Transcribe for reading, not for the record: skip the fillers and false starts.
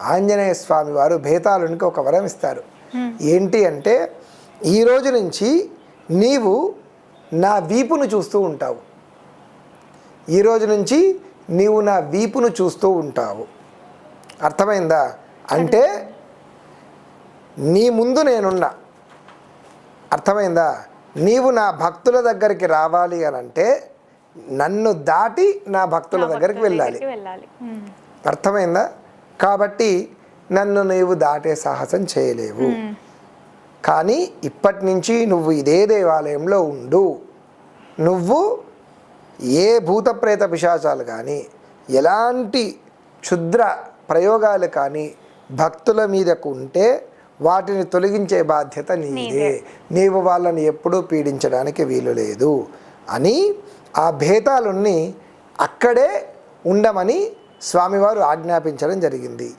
ఆంజనేయ స్వామి వారు భేతాళునికి ఒక వరం ఇస్తారు. ఏంటి అంటే, ఈ రోజు నుంచి నీవు నా వీపును చూస్తూ ఉంటావు. ఈ రోజు నుంచి నీవు నా వీపును చూస్తూ ఉంటావు. అర్థమైందా? అంటే నీ ముందు నేనున్నా. అర్థమైందా? నీవు నా భక్తుల దగ్గరికి రావాలి అని అంటే నన్ను దాటి నా భక్తుల దగ్గరికి వెళ్ళాలి. అర్థమైందా? కాబట్టి నన్ను నీవు దాటే సాహసం చేయలేవు. కానీ ఇప్పటి నుంచి నువ్వు ఇదే దేవాలయంలో ఉండు. నువ్వు ఏ భూత ప్రేత పిశాచాలు కానీ ఎలాంటి క్షుద్ర ప్రయోగాలు కానీ భక్తుల మీదకు ఉంటే వాటిని తొలగించే బాధ్యత నీదే. నీవు వాళ్ళని ఎప్పుడూ పీడించడానికి వీలు లేదు అని ఆ భేతాలుని అక్కడే ఉండమని స్వామివారు ఆజ్ఞాపించడం జరిగింది.